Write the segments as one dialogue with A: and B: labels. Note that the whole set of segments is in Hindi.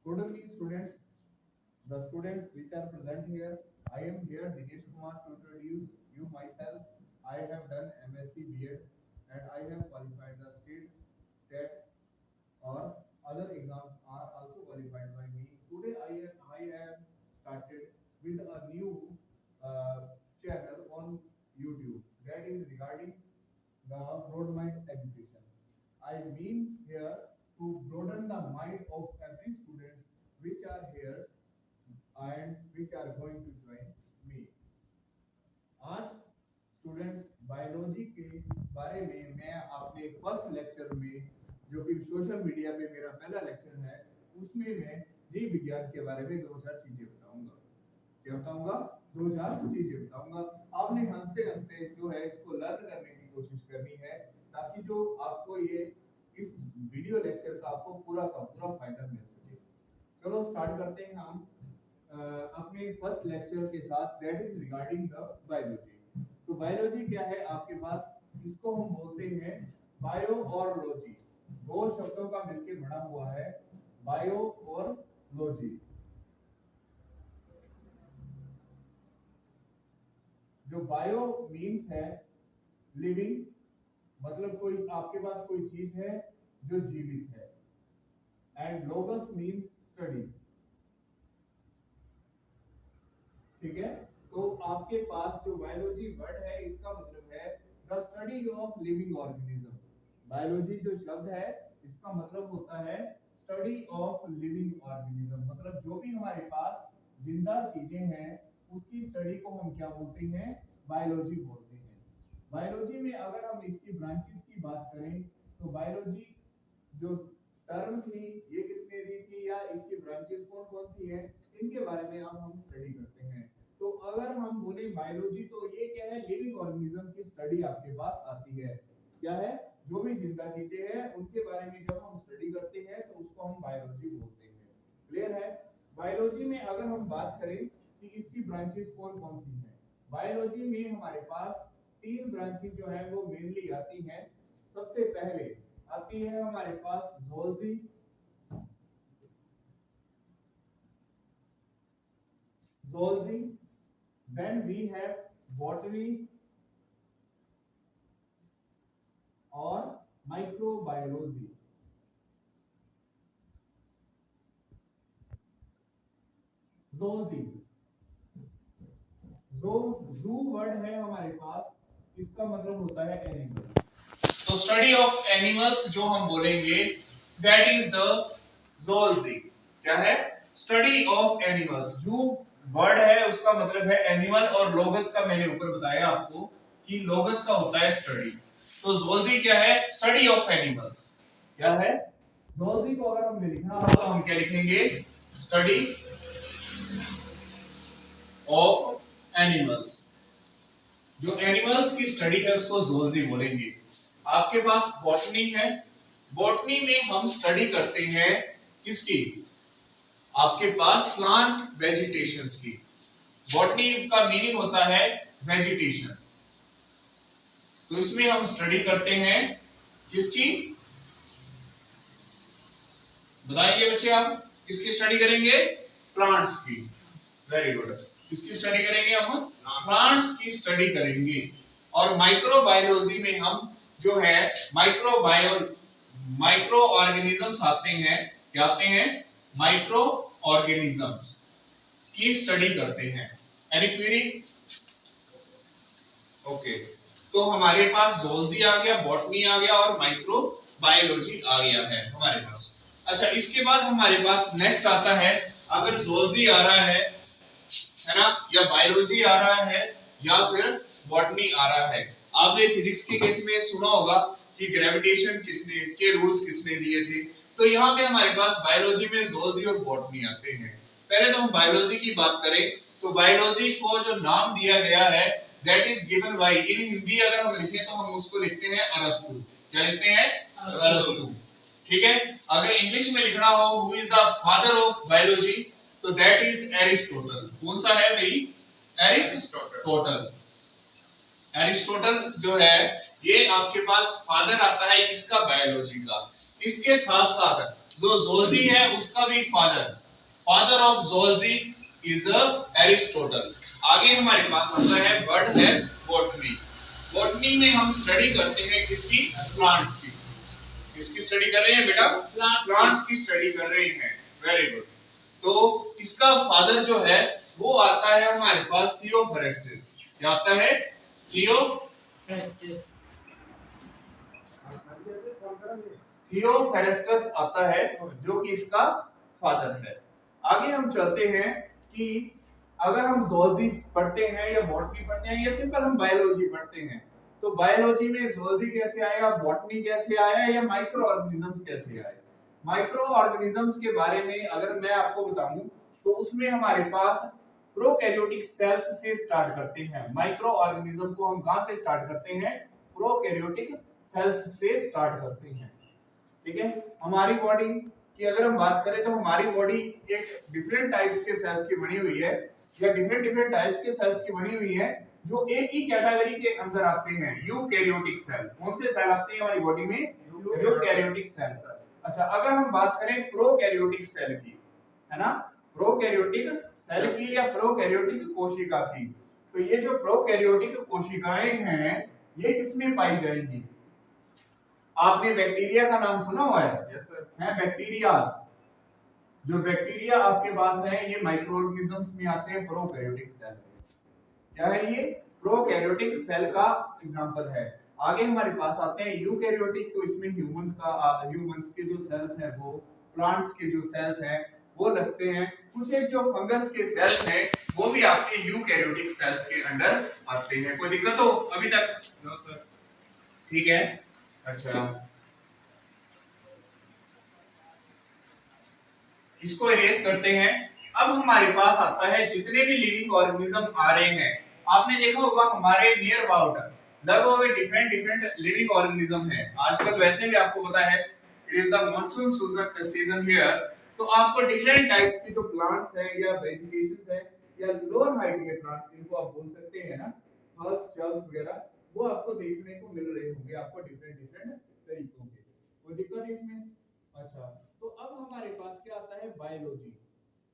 A: Good evening, students. The students which are present here, I am here Dinesh Kumar to introduce you myself. I have done MSc B.Ed and I have qualified the state TET or other exams are also qualified by me. Today I am started with a new channel on YouTube that is regarding the broad-mind education. I mean here to broaden the mind of every students which are here and which are going to join me. आज स्टूडेंट्स बायोलॉजी के बारे में मैं अपने फर्स्ट लेक्चर में जो कि सोशल मीडिया पे मेरा पहला लेक्चर है उसमें मैं जीव विज्ञान के बारे में 2000 चीजें बताऊंगा। क्या बताऊंगा? 2000 चीजें बताऊंगा। आपने हंसते हंसते जो है इसको लर्न करने की कोशिश करनी है ताकि जो आपको ये इस वीडियो लेक्चर का आपको पूरा का पूरा फायदा मिल सके। चलो स्टार्ट करते हैं हम अपने फर्स्ट लेक्चर के साथ that is regarding the biology. तो बायोलॉजी क्या है आपके पास? इसको हम बोलते हैं बायो और लॉजी। दो शब्दों का मिलकर बना हुआ है बायो और लॉजी। जो बायो मींस है लिविंग, मतलब कोई आपके पास कोई चीज है जो जीवित है, एंड लोगस मींस स्टडी। ठीक है, तो आपके पास जो बायोलॉजी वर्ड है इसका मतलब है the study of living organism. Biology जो शब्द है इसका मतलब होता है स्टडी ऑफ लिविंग ऑर्गेनिज्म, मतलब जो भी हमारे पास जिंदा चीजें हैं उसकी स्टडी को हम क्या बोलते हैं? बायोलॉजी बोलते हैं। बायोलॉजी में अगर हम इसकी ब्रांचेस की बात करें तो बायोलॉजी जो टर्म थी ये किसने दी थी या इसकी ब्रांचेस कौन कौन सी है, इनके बारे में अब हम स्टडी करते हैं। तो अगर हम बोले बायोलॉजी तो ये क्या है? लिविंग ऑर्गेनिज्म की स्टडी आपके पास आती है। क्या है? जो भी जिंदा चीजें हैं उनके बारे में जब हम स्टडी करते हैं तो उसको हम बायोलॉजी बोलते हैं। क्लियर है? बायोलॉजी में अगर हम बात करें कि इसकी ब्रांचेस कौन कौन सी हैं, बायोलॉजी में हमारे पास तीन ब्रांचेस जो है वो मेनली आती हैं। सबसे पहले आती है हमारे पास zoology, then we have botany और माइक्रोबायोलॉजी। ज़ूलॉजी जो जू वर्ड है हमारे पास, इसका मतलब होता है एनिमल। तो स्टडी ऑफ एनिमल्स जो हम बोलेंगे दैट इज द ज़ूलॉजी। क्या है? Study of animals. जो वर्ड है उसका मतलब है एनिमल, और लोगस का मैंने ऊपर बताया आपको कि लोगस का होता है स्टडी। तो ज़ूलॉजी क्या है? Study of animals. क्या है? ज़ूलॉजी को अगर हमें लिखना हो तो हम क्या लिखेंगे? Study of animals. जो एनिमल्स की स्टडी है उसको ज़ूलॉजी बोलेंगे। आपके पास बॉटनी है, बॉटनी में हम स्टडी करते हैं किसकी? आपके पास प्लांट वेजिटेशंस की। बॉटनी का मीनिंग होता है वेजिटेशन, तो इसमें हम स्टडी करते हैं किसकी? बताइए बच्चे, आप किसकी स्टडी करेंगे? प्लांट्स की। Very good. किसकी स्टडी करेंगे हम? प्लांट्स की स्टडी करेंगे। और माइक्रोबायोलॉजी में हम जो है माइक्रो ऑर्गेनिजम्स आते हैं। क्या आते हैं? माइक्रो ऑर्गेनिजम्स की स्टडी करते हैं। Any query? ओके, तो हमारे पास ज़ूलॉजी आ गया, बॉटनी आ गया और माइक्रोबायोलॉजी आ गया है हमारे पास। अच्छा, इसके बाद हमारे पास नेक्स्ट आता है, अगर ज़ूलॉजी आ रहा है ना, या बायोलॉजी आ रहा है या फिर बॉटनी आ रहा है। आपने फिजिक्स के केस में सुना होगा कि ग्रेविटेशन के रूल्स किसने दिए थे। तो यहाँ पे हमारे पास बायोलॉजी में ज़ूलॉजी और बॉटनी आते हैं। पहले तो हम बायोलॉजी की बात करें तो बायोलॉजी को जो नाम दिया गया है दैट इज गिवन बाय, इन हिंदी अगर हम लिखें तो हम उसको लिखते हैं अरस्तु। क्या लिखते हैं? अरस्तु। ठीक है, अगर इंग्लिश में लिखना हो who is the father of biology तो दैट इज एरिस्टोटल। कौन सा है भाई? एरिस्टोटल। एरिस्टोटल जो है ये आपके पास फादर आता है किसका? बायोलॉजी का।
B: इसके साथ साथ जो ज़ूलॉजी है उसका भी father of zoology is Aristotle. आगे हमारे पास आता है वर्ड है बॉटनी। बॉटनी में हम स्टडी करते हैं किसकी? प्लांट्स की। किसकी स्टडी कर रहे हैं बेटा? प्लांट्स की स्टडी कर रहे हैं। Very good. तो इसका फादर जो है वो आता है हमारे पास थियोफरेस्टिस। क्या आता है? थियोफरेस्टिस। थियोफरेस्टस आता है जो कि इसका फादर है। आगे हम चलते हैं कि अगर हम ज़ूलॉजी पढ़ते हैं या बॉटनी पढ़ते हैं या सिंपल हम बायोलॉजी पढ़ते हैं तो बायोलॉजी में ज़ूलॉजी कैसे आया, बॉटनी कैसे आया या माइक्रो ऑर्गेनिजम्स कैसे आए। माइक्रो ऑर्गेनिजम्स के बारे में अगर मैं आपको बताऊं तो उसमें हमारे पास प्रोकैरियोटिक सेल्स से स्टार्ट करते हैं। माइक्रो ऑर्गेनिज्म को हम कहां से स्टार्ट करते हैं? प्रोकैरियोटिक सेल्स से स्टार्ट करते हैं। ठीक है, हमारी बॉडी की अगर हम बात करें तो हमारी बॉडी एक डिफरेंट टाइप्स के सेल्स की बनी हुई है या डिफरेंट डिफरेंट टाइप्स के सेल्स की बनी हुई है जो एक ही कैटेगरी के अंदर आते हैं, यूकैरियोटिक सेल। कौन से सेल आते हैं हमारी बॉडी में? Eukaryotic cell. अच्छा, अगर हम बात करें प्रोकैरियोटिक सेल की, है ना, प्रोकैरियोटिक सेल की या प्रोकैरियोटिक कोशिका की, तो ये जो प्रोकैरियोटिक कोशिकाएं हैं ये किसमें पाई जाएंगी? आपने बैक्टीरिया का नाम सुना हुआ है? Yes sir. है बैक्टीरिया। जो बैक्टीरिया आपके पास है ये माइक्रो ऑर्गेनिजम्स में आते हैं प्रोकैरियोटिक सेल। क्या है ये? प्रोकैरियोटिक सेल का एग्जांपल है। आगे हमारे पास आते हैं यूकैरियोटिक, तो इसमें ह्यूमंस के जो सेल्स हैं वो, प्लांट्स के जो सेल्स हैं वो लगते हैं। कुछ एक जो फंगस के सेल्स हैं वो भी आपके यूकैरियोटिक सेल्स के अंडर आते हैं। कोई दिक्कत हो अभी तक? No sir. ठीक है। अच्छा, इसको इरेज करते हैं। अब हमारे पास आता है जितने भी लिविंग ऑर्गेनिज्म आ रहे हैं। आपने देखा होगा हमारे नियर अबाउट लगभग डिफरेंट डिफरेंट लिविंग ऑर्गेनिज्म है। आजकल वैसे भी आपको पता है it is the monsoon season here, तो आपको डिफरेंट टाइप्स के जो प्लांट्स है या वेजिटेशंस है या लोअर हाइट के प्लांट्स जिनको आप बोल सकते हैं ना, हर्ब्स शर्ब्स वगैरह, वो आपको देखने को मिल रहे होंगे आपको डिफरेंट डिफरेंट तरीकों के। कोई दिक्कत है इसमें? अच्छा, तो अब हमारे पास क्या आता है? बायोलॉजी।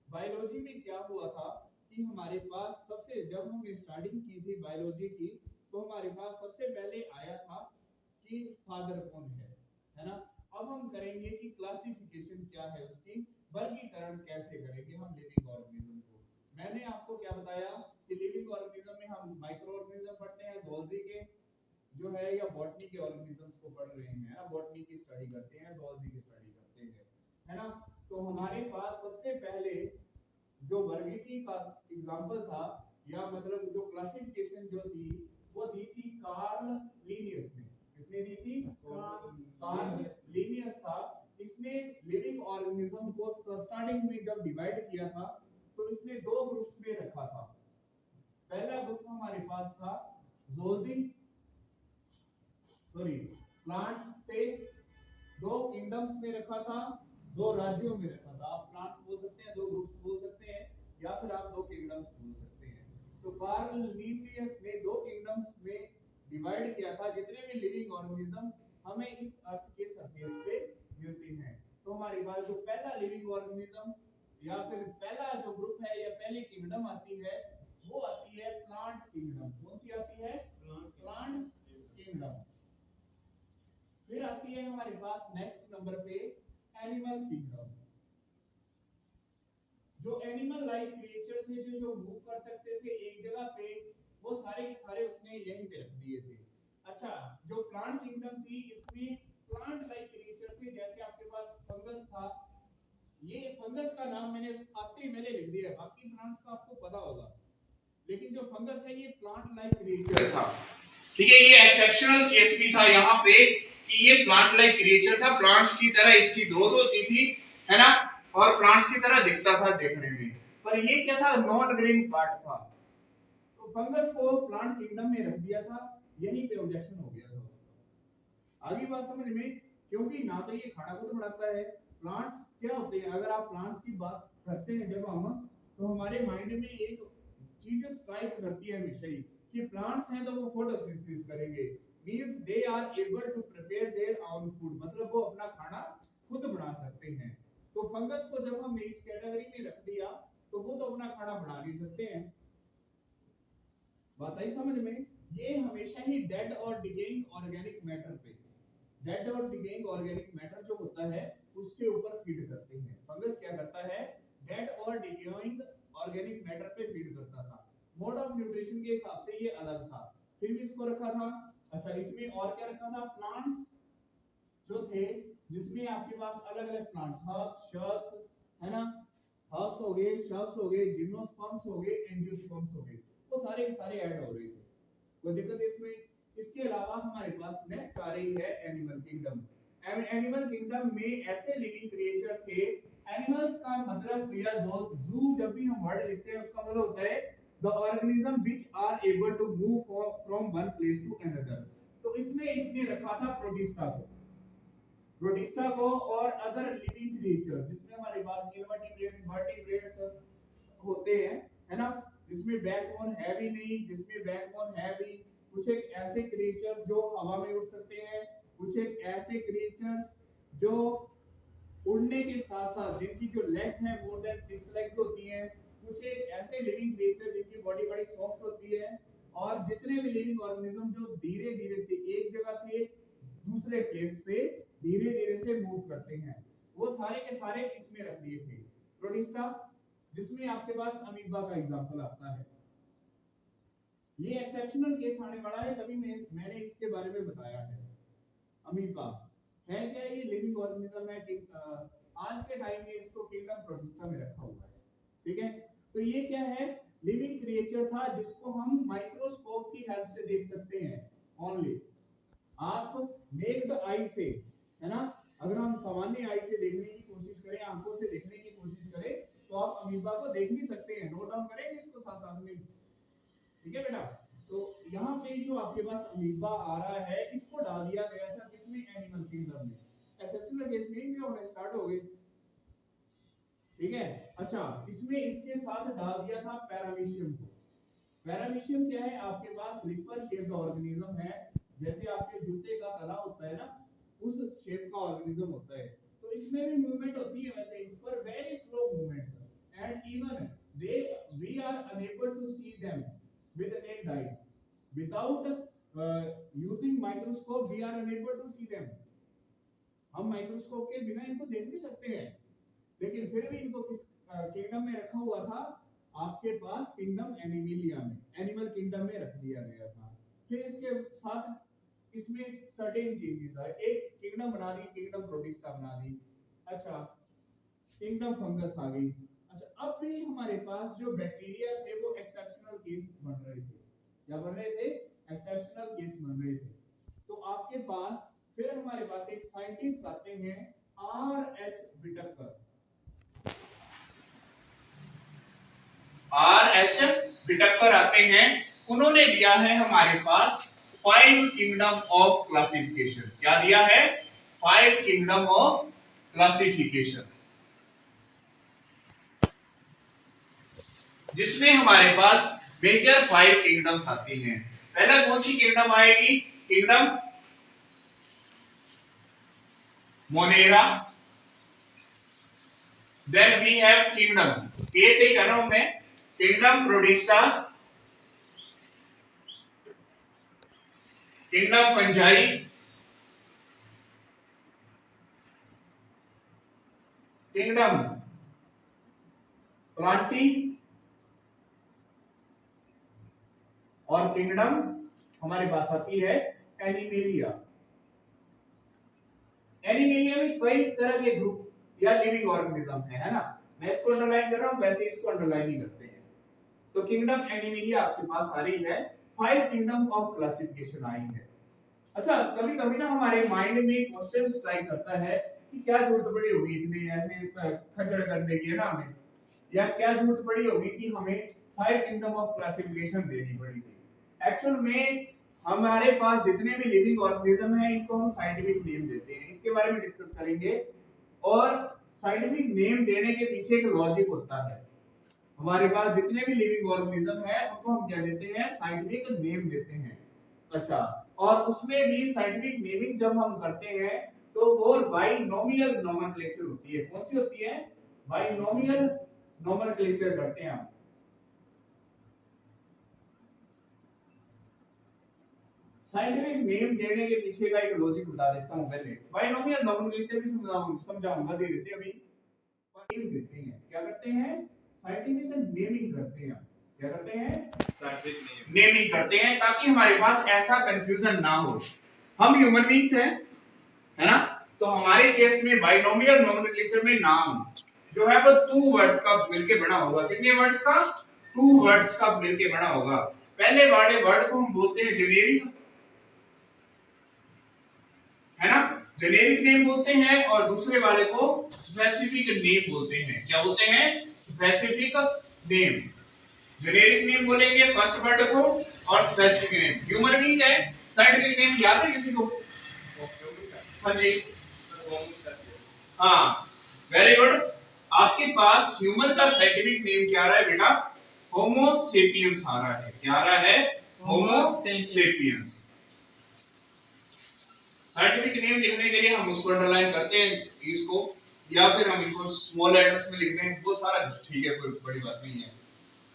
B: बायोलॉजी में क्या हुआ था कि हमारे पास सबसे, जब हमने स्टार्टिंग की थी बायोलॉजी की, तो हमारे पास सबसे पहले आया था कि फादर कौन है ना। अब हम करेंगे कि क्लासिफिकेशन क्या है उसकी, वर्गीकरण कैसे करेंगे हम लिविंग ऑर्गेनिज्म को। मैंने आपको क्या बताया कि लिविंग ऑर्गेनिज्म में हम माइक्रो ऑर्गेनिज्म पढ़ते हैं, ज़ूलॉजी के जो है या बॉटनी के ऑर्गेनिजम्स को पढ़ रहे हैं ना, बॉटनी की स्टडी करते हैं, ज़ूलॉजी की स्टडी करते हैं, है ना। तो हमारे पास सबसे पहले जो वर्गीकरण का एग्जांपल था या मतलब जो क्लासिफिकेशन जो थी वो दी थी कार्ल लिनियस ने। किसने दी थी? कार्ल लिनियस था। इसने लिविंग ऑर्गेनिज्म को स्टार्टिंग में जब डिवाइड किया था तो इसने दो ग्रुप्स में रखा था। पहला ग्रुप हमारे पास था ज़ूलॉजी, सॉरी प्लांट्स पे दो किंगडम्स में रखा था, दो राज्यों में रखा था। आप प्लांट्स बोल सकते हैं, दो ग्रुप्स बोल सकते हैं, या फिर आप दो किंगडम्स बोल सकते हैं। तो कार्ल लिनियस ने दो किंगडम्स में डिवाइड किया था जितने भी लिविंग ऑर्गेनिज्म हमें इस अर्थ के सरफेस पे मिलते हैं। तो हमारे पास जो पहला लिविंग ऑर्गेनिज्म या फिर पहला जो ग्रुप है या पहली किंगडम आती है वो आती है प्लांट किंगडम। कौन सी आती है? Plant kingdom. फिर आती है हमारे पास नेक्स्ट नंबर पे एनिमल किंगडम। जो एनिमल लाइक क्रिएचर थे जो जो मूव कर सकते थे एक जगह पे, वो सारे के सारे उसने यहीं पे रख दिए थे। अच्छा, जो प्लांट किंगडम थी इसमें प्लांट लाइक क्रिएचर थे, जैसे आपके पास फंगस था। ये फंगस का नाम मैंने आते ही मैंने लिख दिया, बाकी प्लांट्स का आपको पता होगा, लेकिन जो फंगस है ये प्लांट लाइक क्रिएचर था। ठीक है, ये एक्सेप्शनल केस भी था यहाँ पे कि ये प्लांट लाइक क्रिएचर था, प्लांट्स की तरह इसकी ग्रोथ होती थी, है ना, और प्लांट्स की तरह दिखता था देखने में, पर ये क्या था? नॉन ग्रीन पार्ट था। तो फंगस को प्लांट किंगडम में रख दिया था, यहीं पे ऑब्जेक्शन हो गया था उसका। आगे बात समझ में, क्योंकि ना तो ये खाना खुद बढ़ाता है। प्लांट्स क्या होते हैं, अगर आप प्लांट्स की बात करते हैं जब हम, तो हमारे माइंड में एक चीज स्ट्राइक करती है हमेशा ही कि प्लांट्स हैं तो वो फोटोसिंथेसिस करेंगे, means they are able to prepare their own food, मतलब वो अपना खाना खुद बना सकते हैं। तो फंगस को जब हमने इस कैटेगरी में रख दिया तो वो तो अपना खाना बना नहीं सकते हैं। बात आई समझ में? ये हमेशा ही डेड और डिकेइंग ऑर्गेनिक मैटर पे, डेड और डिकेइंग ऑर्गेनिक मैटर जो होता है उसके ऊपर फीड करते हैं। फंगस क्या करता है? डेड और डिकेइंग ऑर्गेनिक मैटर पे फीड करता था। मोड ऑफ न्यूट्रिशन के हिसाब से ये अलग था, फिर भी इसको रखा था। अच्छा, इसमें और क्या रखा था? प्लांट्स जो थे, जिसमें आपके पास अलग अलग प्लांट्स, हर्ब्स, शर्ब्स, है ना, हर्ब्स हो गए, शर्ब्स हो गए, जिम्नोस्पर्म्स हो गए, एंजियोस्पर्म्स हो गए, वो सारे के सारे ऐड हो रहे थे, कोई दिक्कत है इसमें? इसके अलावा हमारे पास नेक्स्ट आ रही है एनिमल किंगडम। एनिमल किंगडम में ऐसे लिविंग क्रिएचर थे, एनिमल्स का मतलब या जू जब भी हम वर्ड लिखते हैं उसका मतलब होता है the organism which are able to move from one place to another. तो इसमें इसने रखा था प्रोटिस्टा को, प्रोटिस्टा को और अदर लिविंग क्रिएचर, जिसमें हमारे पास इनवर्टिब्रेट्स, वर्टिब्रेट्स होते हैं, है ना, जिसमें बैकबोन है भी नहीं, जिसमें बैकबोन है भी, कुछ एक ऐसे क्रिएचर्स जो हवा में उड़ सकते हैं, कुछ एक ऐसे क्रिएचर्स जो उड़ने के साथ साथ जिनकी जो लेग्स हैं मोर देन 6 लेग्स होती हैं, कुछ एक ऐसे लिविंग क्रिएचर जिनकी बॉडी बड़ी सॉफ्ट होती है, और जितने भी लिविंग ऑर्गेनिज्म जो धीरे धीरे से एक जगह से दूसरे प्लेस पे धीरे धीरे से मूव करते हैं, वो सारे के सारे इसमें रख दिए थे प्रोटिस्टा, जिसमें आपके पास अमीबा का एग्जांपल आता है। ये एक्सेप्शनल केस आने वाला है, तभी मैंने इसके बारे में बताया है। अमीबा है क्या? ये लिविंग ऑर्गेनिज्म है कि आज के टाइम में इसको किंगडम प्रोटिस्टा में रखा हुआ है, ठीक है। तो ये क्या है? लिविंग क्रिएचर था जिसको हम माइक्रोस्कोप की हेल्प से देख सकते हैं ओनली। आप नेक्ड आई से, है ना, अगर हम सामान्य आई से देखने की कोशिश करें, आंखों से देखने की कोशिश करें, तो आप अमीबा को देख भी सकते हैं। नोट डाउन करेंगे इसको साथ साथ में, ठीक है बेटा। तो यहाँ पे जो आपके पास अमीबा आ रहा है, इसको डाल दिया गया था किसमें? एनिमल किंगडम में। एक्सेप्शनल केस में भी होने स्टार्ट हो गए, ठीक है। अच्छा, इसमें इसके साथ डाल दिया था पैरामीशियम को। पैरामीशियम क्या है? आपके पास स्लीपर शेप्ड ऑर्गेनिज्म है, जैसे आपके जूते का तला होता है ना, उस शेप का ऑर्गेनिज्म होता है। तो इसमें भी मूवमेंट होती है वैसे, पर very slow movements, and even they we are unable to see them with the naked eyes, without using microscope we are unable to see them। हम माइक्रोस्कोप के बिना इनको देख भी सकते हैं, लेकिन फिर भी इनको किस किंगडम में रखा हुआ था? आपके पास किंगडम एनिमिलिया में, एनिमल किंगडम में रख दिया गया था। फिर इसके साथ इसमें सर्टेन चेंजेस आए, एक किंगडम बना दी, किंगडम प्रोटिस्टा बना दी। अच्छा, किंगडम फंगस आ गई। अच्छा, अब भी हमारे पास जो बैक्टीरिया थे वो एक्सेप्शनल केस बन रहे थे। क्या बन रहे थे? एक्सेप्शनल केस बन रहे थे। तो आपके पास फिर हमारे पास एक साइंटिस्ट आते हैं, आर.एच. विटकर। आर.एच. विटकर आते हैं, उन्होंने दिया है हमारे पास 5 किंगडम ऑफ क्लासिफिकेशन। क्या दिया है? 5 किंगडम ऑफ क्लासिफिकेशन, जिसमें हमारे पास मेजर 5 किंगडम्स आती हैं। पहला कौन सी किंगडम आएगी? Kingdom Monera. Then we have kingdom, ए से कर रहा हूं मैं, kingdom Protista, kingdom Fungi, kingdom Plantae, और किंगडम हमारे पास आती है एनिमेलिया। एनिमेलिया में कई तरह के ग्रुप या लिविंग ऑर्गेनिज्म है ना, मैं इसको अंडरलाइन कर रहा हूं, वैसे इसको अंडरलाइन ही करते हैं। तो किंगडम एनिमेलिया आपके पास आ रही है, 5 किंगडम ऑफ क्लासिफिकेशन आई है। अच्छा, कभी कभी ना हमारे माइंड में क्वेश्चन स्ट्राइक करता है कि क्या जरूरत पड़ी होगी इतने ऐसे खचड़ करने की, है ना हमें, या क्या जरूरत पड़ी होगी कि हमें 5 किंगडम ऑफ क्लासिफिकेशन देनी पड़ी थी। एक्चुअल में हमारे पास जितने भी लिविंग ऑर्गेनिज्म हैं, इनको हम साइंटिफिक नेम देते हैं, इसके बारे में डिस्कस करेंगे। और साइंटिफिक नेम देने के पीछे एक लॉजिक होता है। हमारे पास जितने भी लिविंग ऑर्गेनिज्म है उनको हम क्या देते हैं? साइंटिफिक नेम देते हैं। अच्छा, और उसमें भी साइंटिफिक नेमिंग जब हम करते हैं तो वो बाइनोमियल नोमेनक्लेचर होती है। कौन सी होती है? बाइनोमियल नोमेनक्लेचर करते हैं हम। साइंटिफिक नेम देने के पीछे का एक लॉजिक बता देता हूं पहले। बाइनोमियल नोमेनक्लेचर भी समझाऊंगा धीरे से। अभी नेम देते हैं, क्या करते हैं? साइंटिफिक नेमिंग करते हैं। क्या करते हैं? साइंटिफिक नेमिंग करते हैं ताकि हमारे पास ऐसा कंफ्यूजन ना हो। हम ह्यूमन बीइंग्स हैं, है ना? तो हमारे केस में बाइनोमियल नोमेनक्लेचर में नाम जो है वो 2 वर्ड्स का मिलके बना होगा। कितने वर्ड्स का? 2 वर्ड्स का मिलके बना होगा। पहले वर्ड को हम बोलते हैं जेनेरिक, है ना? जेनेरिक नेम बोलते हैं, और दूसरे वाले को स्पेसिफिक नेम बोलते हैं। क्या बोलते हैं? Specific name. जेनेरिक नेम बोलेंगे फर्स्ट वर्ड को, और स्पेसिफिक नेम। ह्यूमन बीइंग है, साइंटिफिक नेम याद है किसी को? हाँ जी, हाँ, वेरी गुड। आपके पास ह्यूमन का साइंटिफिक नेम क्या आ रहा है बेटा? होमो सेपियंस आ रहा है। क्या आ रहा है? होमो सेपियंस। साइंटिफिक नेम लिखने के लिए हम उसको अंडरलाइन करते हैं इसको, या फिर हम इसको स्मॉल लेटर्स में लिखते हैं, वो सारा कुछ ठीक है, कोई बड़ी बात नहीं है।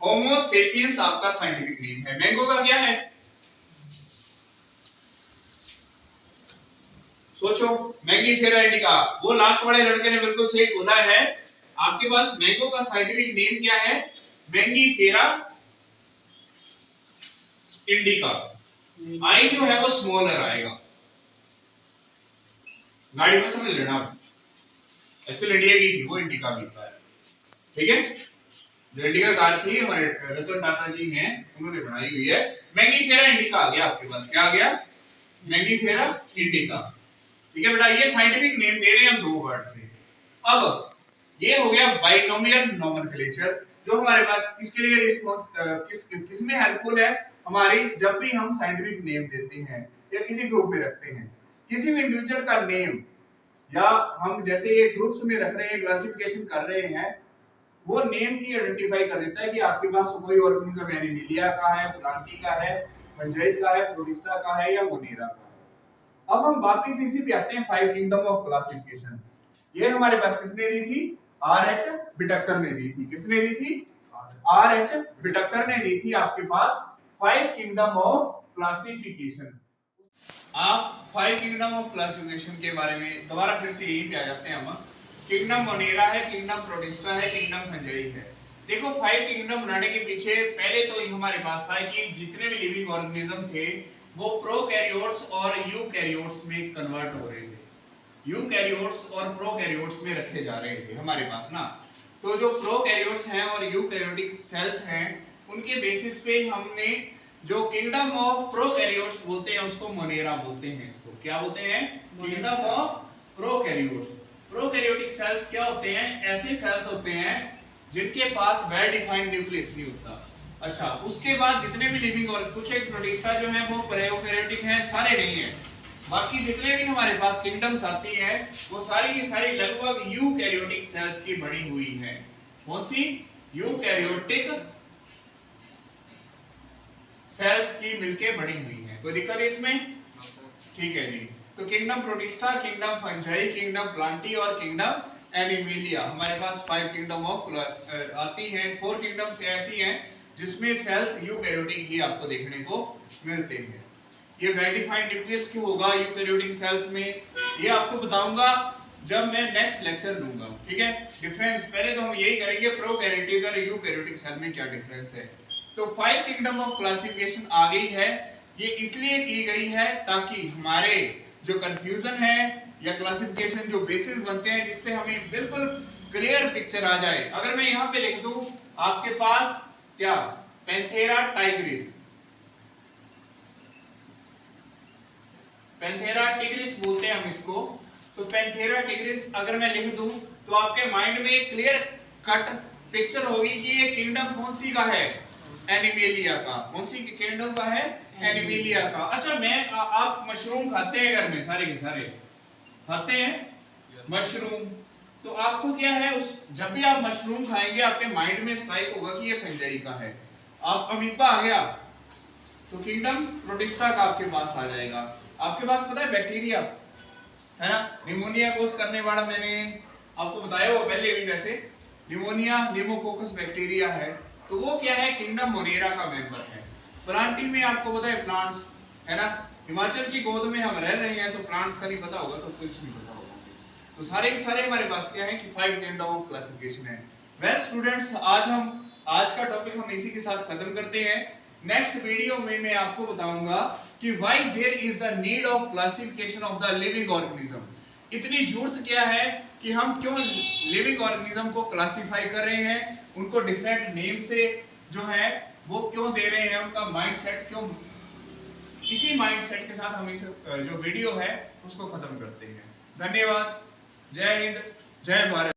B: होमो सेपियंस आपका साइंटिफिक नेम है। मैंगो का क्या है? सोचो, मैंगीफेरा इंडिका। वो लास्ट वाले लड़के ने बिल्कुल सही बोला है। आपके पास मैंगो का साइंटिफिक नेम क्या है? Mangifera indica. आई जो है वो स्मॉलर आएगा। गाड़ी में समझ लेना आप। एक्चुअली इंडिया की थी वो, इंडिका भी था, ठीक है? जो इंडिका कार थी हमारे रतन टाटा जी हैं, उन्होंने बनाई हुई है। मैंगीफेरा इंडिका आ गया आपके पास। क्या आ गया? Mangifera indica. ठीक है बेटा, ये साइंटिफिक नेम दे रहे हैं हम 2 वर्ड से। अब ये हो गया बाइनोमियल नोमेनक्लेचर, जो हमारे पास किसके लिए रिस्पांस किसमें हेल्पफुल है? हमारी जब भी हम साइंटिफिक नेम देते हैं या किसी ग्रुप में रखते हैं, किसी भी इंडिविजुअल का नेम, या हम जैसे ये ग्रुप्स में रख रहे हैं, क्लासिफिकेशन कर रहे हैं, वो नेम ही आइडेंटिफाई कर देता है कि आपके पास कोई ऑर्गेनिज्म एनिमिलिया का है, प्लांटी का है, फंजाई का है, प्रोटिस्टा का है, या मोनेरा का है। अब हम वापस इसी पे आते हैं, 5 किंगडम ऑफ क्लासिफिकेशन। ये हमारे पास किसने दी थी? आरएच बिटकर ने दी थी। किसने दी थी? आरएच बिटकर ने दी थी आपके पास 5 किंगडम ऑफ क्लासिफिकेशन। आप 5 किंगडम ऑफ क्लासिफिकेशन के बारे में दोबारा फिर से यही पे आ जाते हैं हम। किंगडम मोनेरा है, किंगडम प्रोटिस्टा है, किंगडम फंजाई है। देखो 5 किंगडम बनाने के पीछे पहले तो हमारे पास था कि जितने भी लिविंग ऑर्गेनिज्म थे वो प्रोकैरियोट्स और यूकैरियोट्स में कन्वर्ट हो रहे थे। यूकैरियोट्स और प्रोकैरियोट्स में रखे जा रहे थे हमारे पास ना। तो जो प्रोकैरियोट्स हैं और यूकैरियोटिक सेल्स हैं, उनके बेसिस पे हमने जो किंगडम ऑफ प्रोकैरियोट्स बोलते हैं उसको मोनेरा बोलते हैं। इसको क्या बोलते हैं? Kingdom of prokaryotes. Prokaryotic cells क्या होते हैं? ऐसे सेल्स होते हैं जिनके पास वेल डिफाइंड न्यूक्लियस नहीं होता। अच्छा, उसके बाद जितने भी लिविंग और कुछ एक प्रोटिस्टा जो है वो प्रोकैरियोटिक हैं, सारे नहीं है। बाकी जितने भी हमारे पास किंगडम्स आती हैं वो सारी की सारी लगभग यूकैरियोटिक सेल्स की बनी हुई हैं। कौन सी? यूकैरियोटिक सेल्स की मिलके बनी हुई है। कोई दिक्कत है इसमें? ठीक है जी। तो kingdom Protista, kingdom Fungi, kingdom Plantae और किंगडम एनिमिलिया, हमारे पास 5 किंगडम ऑफ आती हैं। 4 किंगडम्स ऐसी हैं जिसमें सेल्स यूकैरियोटिक ही आपको देखने को मिलते हैं। ये वेल डिफाइंड न्यूक्लियस क्यों होगा यूकैरियोटिक सेल्स में, ये आपको बताऊंगा जब मैं नेक्स्ट लेक्चर लूंगा। ठीक है? डिफरेंस पहले तो हम यही करेंगे प्रोकैरियोटिक और यूकैरियोटिक सेल में क्या डिफरेंस है। तो 5 किंगडम ऑफ क्लासिफिकेशन आ गई है। ये इसलिए की गई है ताकि हमारे जो कंफ्यूजन है या क्लासिफिकेशन जो बेसिस बनते हैं, जिससे हमें बिल्कुल क्लियर पिक्चर आ जाए। अगर मैं यहां पे लिख दूं आपके पास क्या? पैंथेरा टाइग्रिस, पैंथेरा टिग्रिस बोलते हैं हम इसको। तो पैंथेरा टिग्रिस अगर मैं लिख दूं तो आपके माइंड में एक क्लियर कट पिक्चर होगी कि ये किंगडम कौन सी का है? एनिमेलिया का। कौन सी किंगडम का है? एनिमेलिया का। अच्छा, मैं आप मशरूम खाते हैं घर में? सारे के सारे खाते हैं मशरूम। तो आपको क्या है, उस जब भी आप मशरूम खाएंगे आपके माइंड में स्ट्राइक होगा कि ये फंजाई का है। आप अमीबा आ गया तो किंगडम प्रोटिस्टा का आपके पास आ जाएगा। आपके पास पता है बैक्टीरिया है ना, निमोनिया कोस करने वाला मैंने आपको बताया वो पहले भी, वैसे निमोनिया निमोकोकस बैक्टीरिया है, तो वो क्या है, किंगडम मोनेरा का मेंबर है। प्लांटी में आपको पता है प्लांट्स है ना, हिमाचल की गोद में हम रह रहे हैं तो प्लांट्स का नहीं पता होगा तो कुछ नहीं पता होगा। तो सारे के सारे हमारे पास क्या है कि 5 किंगडम ऑफ क्लासिफिकेशन है। वेल स्टूडेंट्स, आज का टॉपिक हम इसी के साथ खत्म करते हैं। नेक्स्ट वीडियो में मैं आपको बताऊंगा कि why there is the need of classification of the living organism. इतनी जरूरत क्या है कि हम क्यों लिविंग ऑर्गेनिज्म को क्लासिफाई कर रहे हैं, उनको डिफरेंट नेम से जो है वो क्यों दे रहे हैं, उनका माइंडसेट क्यों। इसी माइंडसेट के साथ हम इस जो वीडियो है उसको खत्म करते हैं। धन्यवाद। जय हिंद, जय भारत।